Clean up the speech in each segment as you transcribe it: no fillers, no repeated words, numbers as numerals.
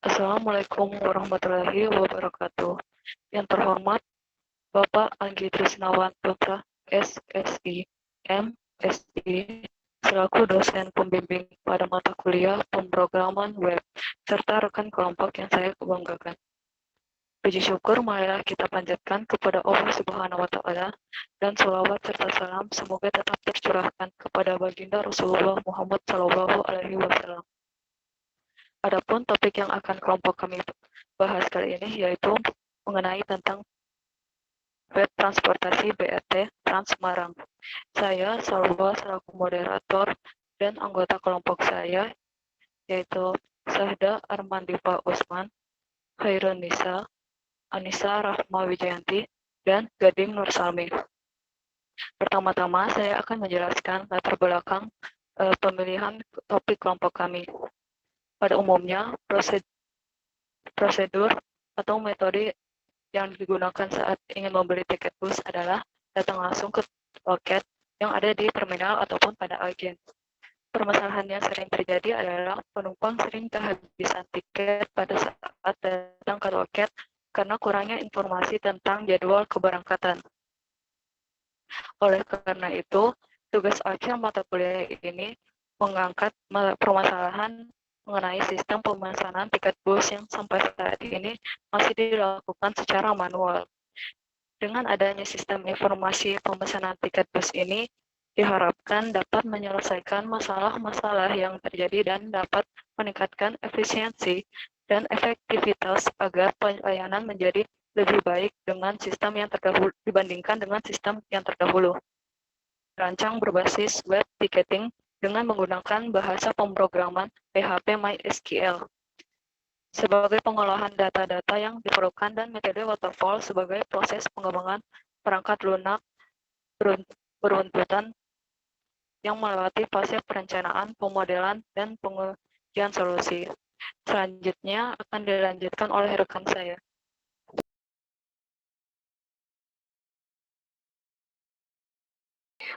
Assalamualaikum warahmatullahi wabarakatuh. Yang terhormat Bapak Anggi Trisnawan Putra, SSI, MSI, selaku dosen pembimbing pada mata kuliah pemrograman web, serta rekan kelompok yang saya banggakan. Puji syukur marilah kita panjatkan kepada Allah Subhanahu wa Ta'ala, dan sholawat serta salam semoga tetap tercurahkan kepada baginda Rasulullah Muhammad Sallallahu Alaihi Wasallam. Adapun topik yang akan kelompok kami bahas kali ini yaitu mengenai tentang web transportasi BRT Trans Semarang. Saya Salwa selaku moderator dan anggota kelompok saya yaitu Sahda Armandifa Usman, Khairun Nisa, Anissa Rahma Wijayanti, dan Gading Nur Salmi. Pertama-tama saya akan menjelaskan latar belakang pemilihan topik kelompok kami. Pada umumnya, prosedur atau metode yang digunakan saat ingin membeli tiket bus adalah datang langsung ke loket yang ada di terminal ataupun pada agen. Permasalahan yang sering terjadi adalah penumpang sering kehabisan tiket pada saat datang ke loket karena kurangnya informasi tentang jadwal keberangkatan. Oleh karena itu, tugas akhir mata kuliah ini mengangkat permasalahan mengenai sistem pemesanan tiket bus yang sampai saat ini masih dilakukan secara manual. Dengan adanya sistem informasi pemesanan tiket bus ini, diharapkan dapat menyelesaikan masalah-masalah yang terjadi dan dapat meningkatkan efisiensi dan efektivitas agar pelayanan menjadi lebih baik dengan sistem yang terdahulu dibandingkan dengan sistem yang terdahulu. Rancang berbasis web ticketing dengan menggunakan bahasa pemrograman PHP MySQL. Sebagai pengolahan data-data yang diperlukan dan metode waterfall sebagai proses pengembangan perangkat lunak beruntutan yang melewati fase perencanaan, pemodelan, dan pengujian solusi. Selanjutnya akan dilanjutkan oleh rekan saya.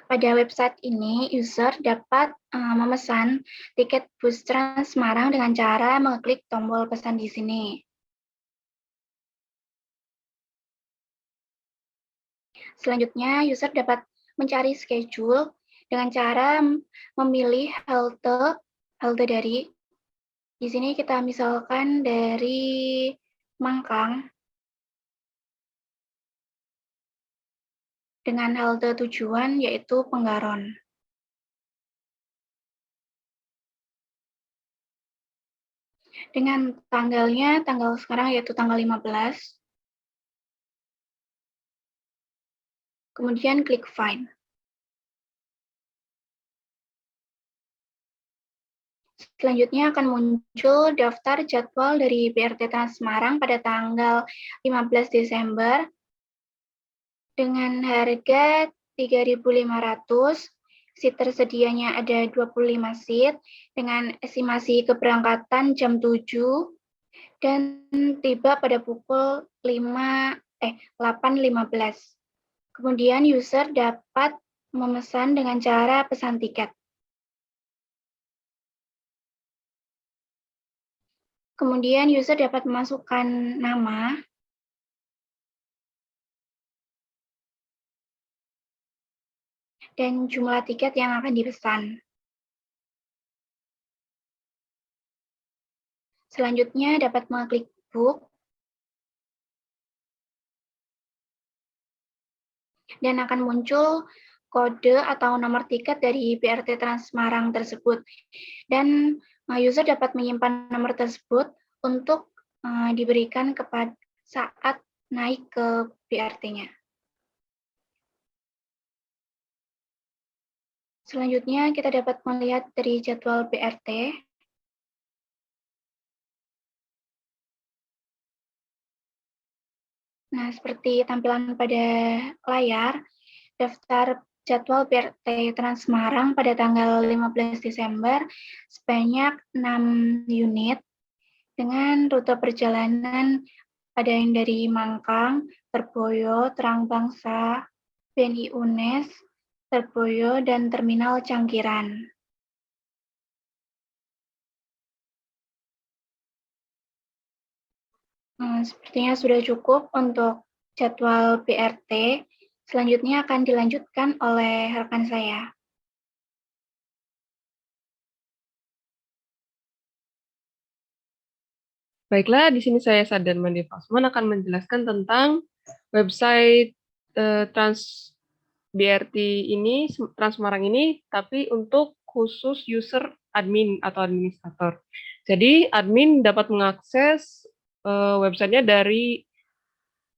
Pada website ini, user dapat memesan tiket bus Trans Semarang dengan cara mengklik tombol pesan di sini. Selanjutnya, user dapat mencari schedule dengan cara memilih halte dari, di sini kita misalkan dari Mangkang, dengan halte tujuan yaitu Penggaron. Dengan tanggalnya, tanggal sekarang yaitu tanggal 15. Kemudian klik Find. Selanjutnya akan muncul daftar jadwal dari BRT Trans Semarang pada tanggal 15 Desember dengan harga 3.500. Seat tersedianya ada 25 seat dengan estimasi keberangkatan jam 7 dan tiba pada pukul 8.15. Kemudian user dapat memesan dengan cara pesan tiket. Kemudian user dapat memasukkan nama, dan jumlah tiket yang akan dipesan. Selanjutnya dapat mengklik Book, dan akan muncul kode atau nomor tiket dari BRT Trans Semarang tersebut. Dan user dapat menyimpan nomor tersebut untuk diberikan kepada saat naik ke BRT-nya. Selanjutnya kita dapat melihat dari jadwal BRT. Nah, seperti tampilan pada layar, daftar jadwal BRT Trans Semarang pada tanggal 15 Desember sebanyak 6 unit dengan rute perjalanan ada yang dari Mangkang, Terboyo, Terang Bangsa, BNI UNES, Terboyo, dan Terminal Cangkiran. Sepertinya sudah cukup untuk jadwal BRT. Selanjutnya akan dilanjutkan oleh rekan saya. Baiklah, di sini saya Sadan Mandi Pasman akan menjelaskan tentang website Trans BRT ini, Transmarang ini, tapi untuk khusus user admin atau administrator. Jadi admin dapat mengakses websitenya dari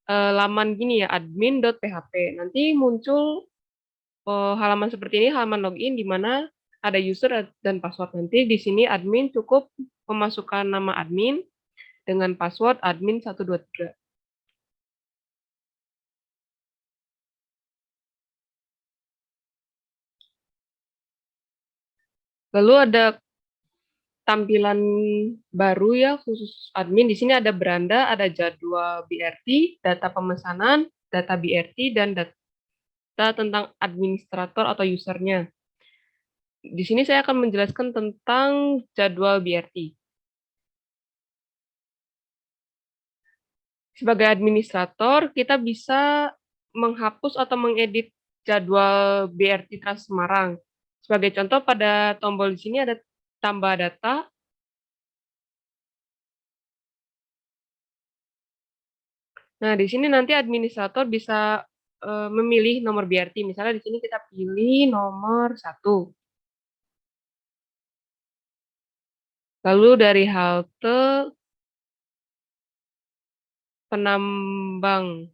laman gini ya, admin.php. Nanti muncul halaman seperti ini, halaman login di mana ada user dan password. Nanti di sini admin cukup memasukkan nama admin dengan password admin 123. Lalu ada tampilan baru ya khusus admin. Di sini ada beranda, ada jadwal BRT, data pemesanan, data BRT, dan data tentang administrator atau usernya. Di sini saya akan menjelaskan tentang jadwal BRT. Sebagai administrator, kita bisa menghapus atau mengedit jadwal BRT Trans Semarang. Sebagai contoh, pada tombol di sini ada tambah data. Nah, di sini nanti administrator bisa memilih nomor BRT. Misalnya di sini kita pilih nomor 1. Lalu dari halte Panembahan.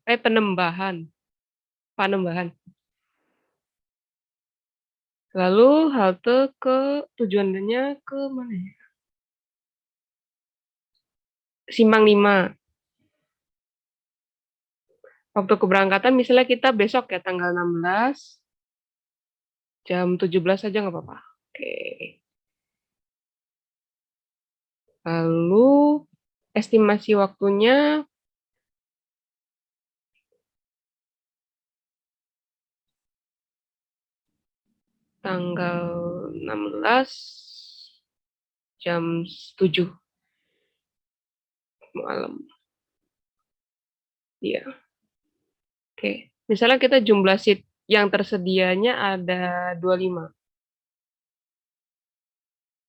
Lalu halte ke tujuannya ke mana ya? Simpang 5. Waktu keberangkatan misalnya kita besok ya tanggal 16 jam 17 saja nggak apa-apa. Oke. Lalu estimasi waktunya tanggal 16 jam 7 malam. Iya. Oke. Misalnya kita jumlah seat yang tersedianya ada 25.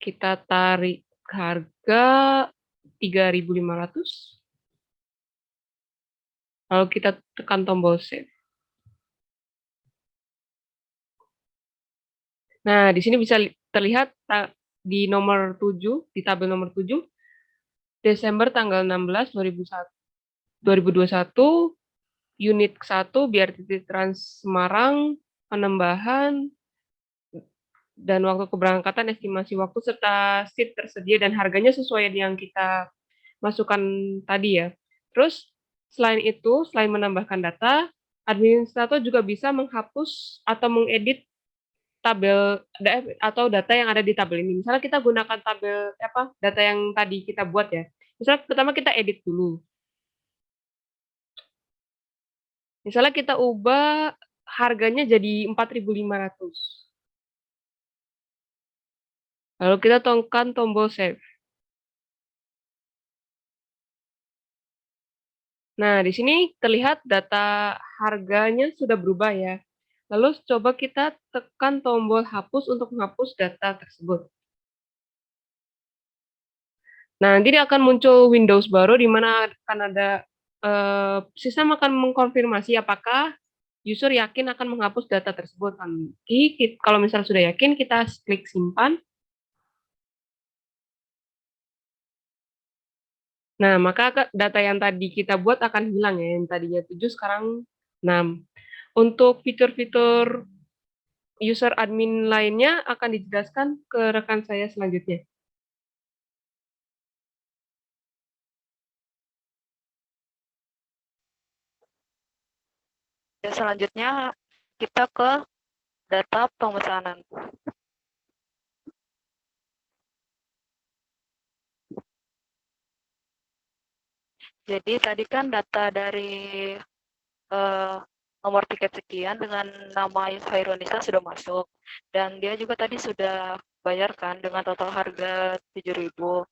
Kita tarik harga 3.500. Lalu kita tekan tombol save. Nah, di sini bisa terlihat di nomor 7, di tabel nomor 7, Desember tanggal 16, 2021, unit 1, BRT Trans Semarang, Panembahan, dan waktu keberangkatan, estimasi waktu, serta seat tersedia, dan harganya sesuai yang kita masukkan tadi ya. Terus, selain itu, selain menambahkan data, administrator juga bisa menghapus atau mengedit tabel atau data yang ada di tabel ini. Misalnya kita gunakan tabel data yang tadi kita buat ya. Misalnya pertama kita edit dulu. Misalnya kita ubah harganya jadi 4.500. Lalu kita tekan tombol save. Nah, di sini terlihat data harganya sudah berubah ya. Lalu coba kita tekan tombol hapus untuk menghapus data tersebut. Nah, nanti akan muncul Windows baru di mana akan ada sistem akan mengkonfirmasi apakah user yakin akan menghapus data tersebut. Nanti kalau misalnya sudah yakin, kita klik simpan. Nah, maka data yang tadi kita buat akan hilang ya. Yang tadinya 7 sekarang 6. Untuk fitur-fitur user admin lainnya akan dijelaskan ke rekan saya selanjutnya. Dan selanjutnya kita ke data pemesanan. Jadi tadi kan data dari nomor tiket sekian dengan nama Hairunisa sudah masuk. Dan dia juga tadi sudah bayarkan dengan total harga 7.000.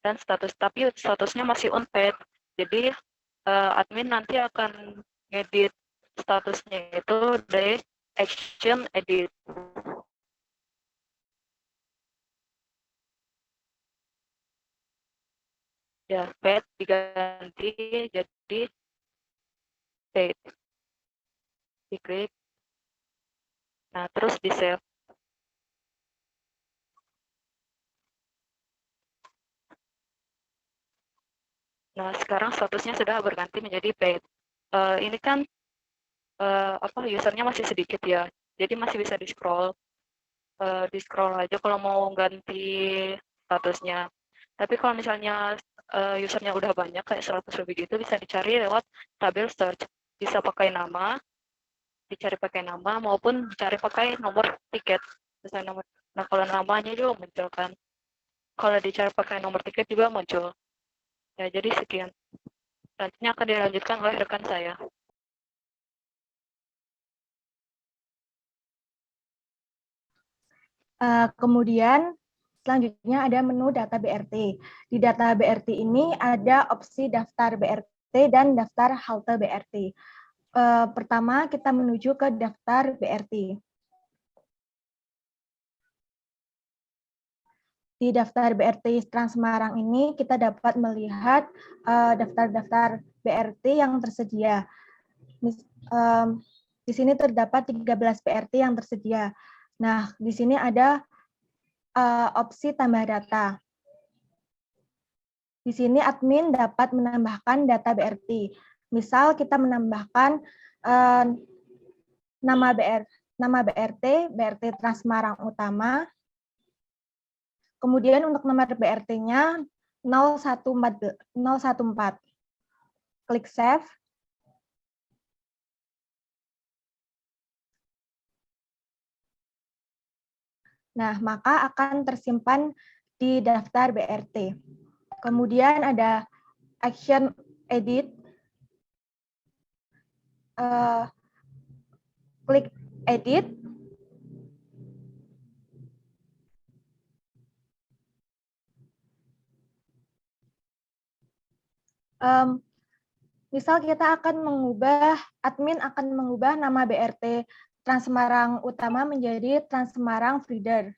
Dan tapi statusnya masih unpaid. Jadi admin nanti akan ngedit statusnya itu dari action edit. Ya, pet diganti jadi date. Diklik. Nah, terus di save. Nah, sekarang statusnya sudah berganti menjadi paid. Ini kan usernya masih sedikit ya, jadi masih bisa di scroll aja kalau mau ganti statusnya. Tapi kalau misalnya usernya udah banyak kayak 100 lebih gitu, bisa dicari lewat tabel search. Bisa pakai nama, dicari pakai nama maupun dicari pakai nomor tiket. Misalnya nomor. Nah, kalau namanya juga muncul kan. Kalau dicari pakai nomor tiket juga muncul. Ya, jadi sekian. Selanjutnya akan dilanjutkan oleh rekan saya. Kemudian selanjutnya ada menu data BRT. Di data BRT ini ada opsi daftar BRT dan daftar halte BRT. Pertama kita menuju ke daftar BRT. Di daftar BRT Trans Semarang ini kita dapat melihat daftar-daftar BRT yang tersedia. Di sini terdapat 13 BRT yang tersedia. Nah, di sini ada opsi tambah data. Di sini admin dapat menambahkan data BRT. Misal kita menambahkan nama BRT, BRT Trans Semarang Utama. Kemudian untuk nomor BRT-nya 014. Klik save. Nah, maka akan tersimpan di daftar BRT. Kemudian ada action edit. Klik edit. Misal kita akan admin akan mengubah nama BRT Trans Semarang Utama menjadi Trans Semarang Feeder.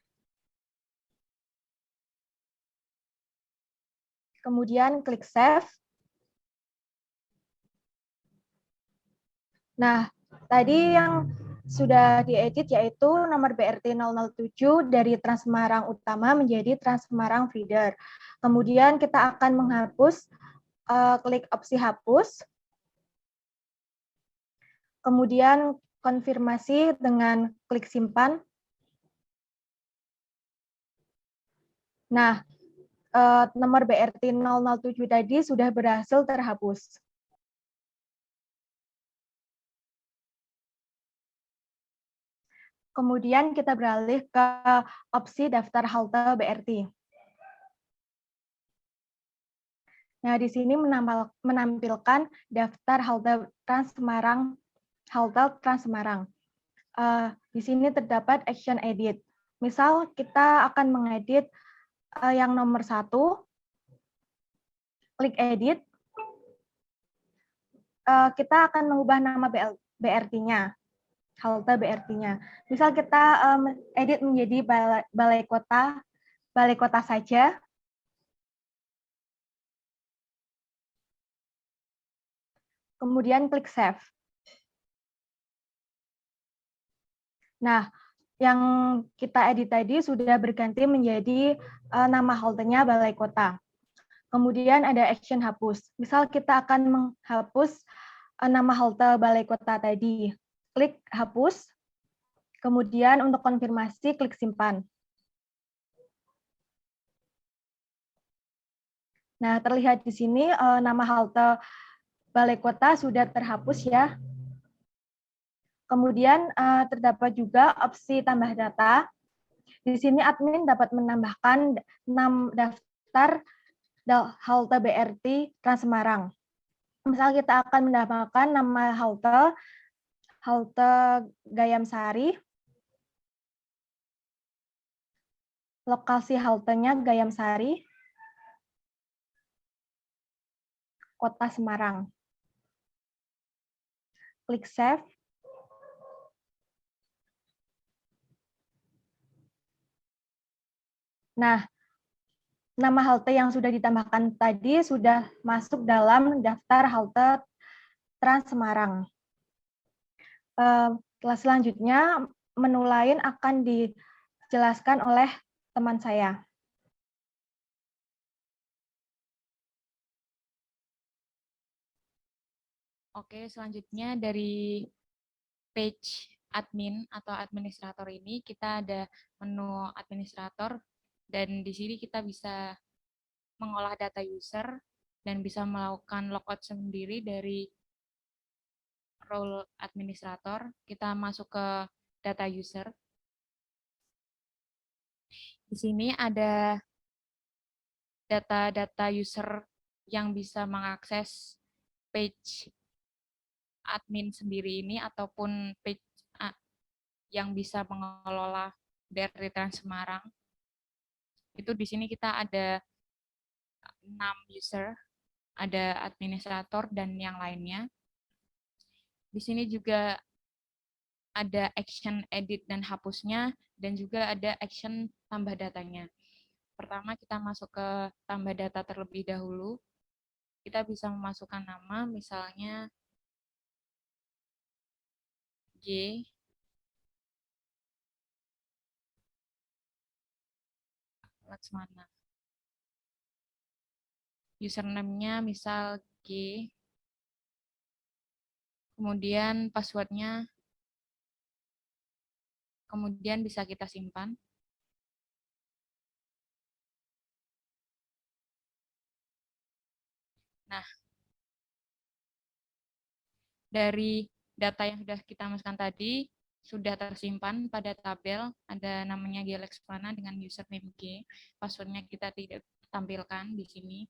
Kemudian klik save. Nah, tadi yang sudah diedit yaitu nomor BRT 007 dari Trans Semarang Utama menjadi Trans Semarang Feeder. Kemudian kita akan menghapus, klik opsi hapus. Kemudian konfirmasi dengan klik simpan. Nah, nomor BRT 007 tadi sudah berhasil terhapus. Kemudian kita beralih ke opsi daftar halte BRT. Nah, di sini menampilkan daftar halte Trans Semarang, di sini terdapat action edit. Misal kita akan mengedit yang nomor 1, klik edit. Kita akan mengubah nama BRT-nya, halte BRT-nya. Misal kita edit menjadi balai kota saja. Kemudian klik save. Nah, yang kita edit tadi sudah berganti menjadi nama haltenya balai kota. Kemudian ada action hapus. Misal kita akan menghapus nama halte balai kota tadi. Klik hapus. Kemudian untuk konfirmasi klik simpan. Nah, terlihat di sini nama halte balai kota sudah terhapus ya. Kemudian terdapat juga opsi tambah data. Di sini admin dapat menambahkan 6 daftar halte BRT Trans Semarang. Misal kita akan menambahkan nama halte Gayam Sari, lokasi haltenya Gayam Sari. Kota Semarang. Klik Save. Nah, nama halte yang sudah ditambahkan tadi sudah masuk dalam daftar halte Trans Semarang. Selanjutnya, menu lain akan dijelaskan oleh teman saya. Oke, selanjutnya dari page admin atau administrator ini kita ada menu administrator, dan di sini kita bisa mengolah data user dan bisa melakukan logout sendiri dari role administrator. Kita masuk ke data user. Di sini ada data-data user yang bisa mengakses page admin sendiri ini ataupun page yang bisa mengelola BRT Trans Semarang. Itu di sini kita ada 6 user, ada administrator dan yang lainnya. Di sini juga ada action edit dan hapusnya, dan juga ada action tambah datanya. Pertama kita masuk ke tambah data terlebih dahulu. Kita bisa memasukkan nama, misalnya G Laksmana. Username-nya misal G. Kemudian password-nya, kemudian bisa kita simpan. Nah, dari data yang sudah kita masukkan tadi, sudah tersimpan pada tabel, ada namanya G Laksmana dengan username G, passwordnya kita tidak tampilkan di sini.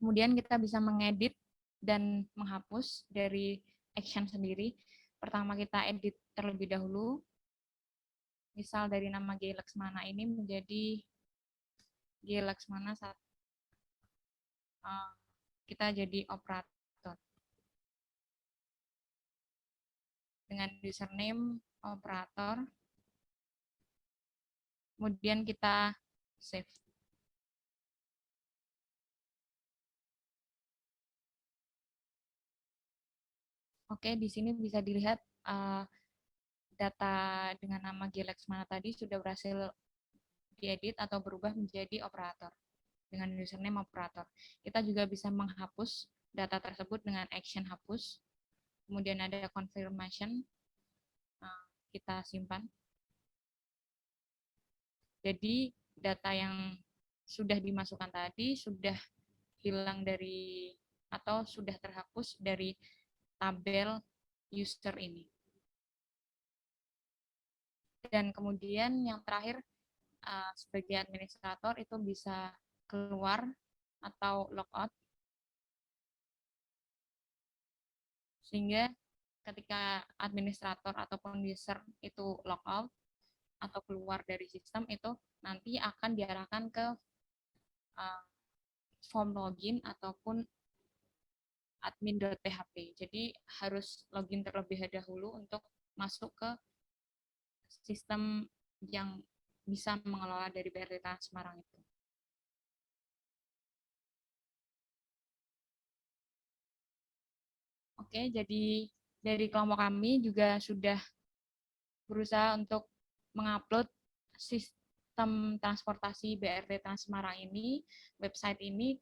Kemudian kita bisa mengedit dan menghapus dari action sendiri. Pertama kita edit terlebih dahulu, misal dari nama G Laksmana ini menjadi G Laksmana saat kita jadi operator dengan username operator, kemudian kita save. Oke, di sini bisa dilihat data dengan nama G Laksmana tadi sudah berhasil diedit atau berubah menjadi operator dengan username operator. Kita juga bisa menghapus data tersebut dengan action hapus. Kemudian ada confirmation, kita simpan. Jadi data yang sudah dimasukkan tadi sudah hilang dari atau sudah terhapus dari tabel user ini. Dan kemudian yang terakhir, sebagai administrator itu bisa keluar atau logout, sehingga ketika administrator ataupun user itu logout atau keluar dari sistem, itu nanti akan diarahkan ke form login ataupun admin.php. Jadi harus login terlebih dahulu untuk masuk ke sistem yang bisa mengelola dari BRT Trans Semarang itu. Oke, jadi dari kelompok kami juga sudah berusaha untuk mengupload sistem transportasi BRT Trans Semarang ini, website ini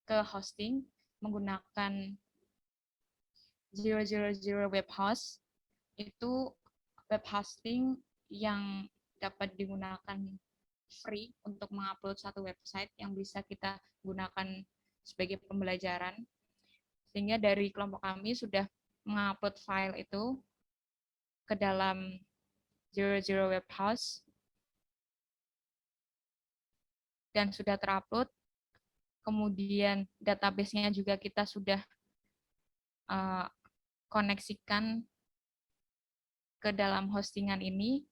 ke hosting menggunakan 000 web host. Itu web hosting yang dapat digunakan free untuk mengupload satu website yang bisa kita gunakan sebagai pembelajaran. Sehingga dari kelompok kami sudah mengupload file itu ke dalam 000 web host dan sudah terupload. Kemudian database-nya juga kita sudah koneksikan ke dalam hostingan ini.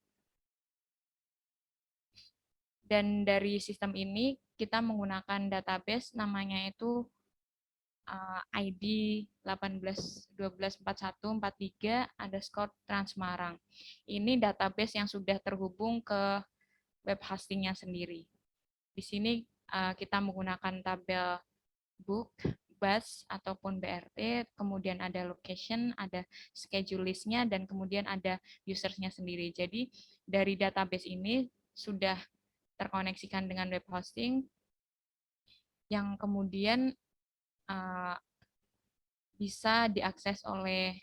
Dan dari sistem ini kita menggunakan database namanya itu ID 18124143_Transmarang. Ini database yang sudah terhubung ke web hostingnya sendiri. Di sini kita menggunakan tabel book, bus, ataupun BRT, kemudian ada location, ada schedule list-nya, dan kemudian ada users-nya sendiri. Jadi dari database ini sudah terkoneksikan dengan web hosting yang kemudian bisa diakses oleh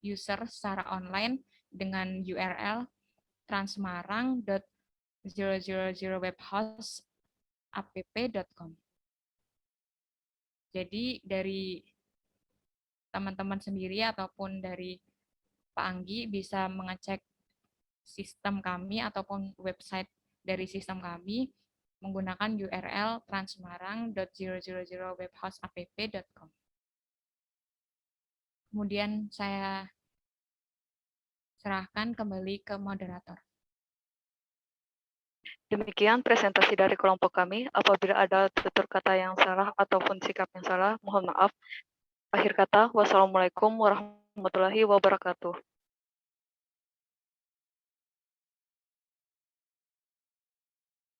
user secara online dengan URL transmarang.000webhostapp.com. Jadi dari teman-teman sendiri ataupun dari Pak Anggi bisa mengecek sistem kami ataupun website dari sistem kami menggunakan URL transmarang.000webhostapp.com. Kemudian saya serahkan kembali ke moderator. Demikian presentasi dari kelompok kami. Apabila ada tutur kata yang salah ataupun sikap yang salah, mohon maaf. Akhir kata, wassalamualaikum warahmatullahi wabarakatuh.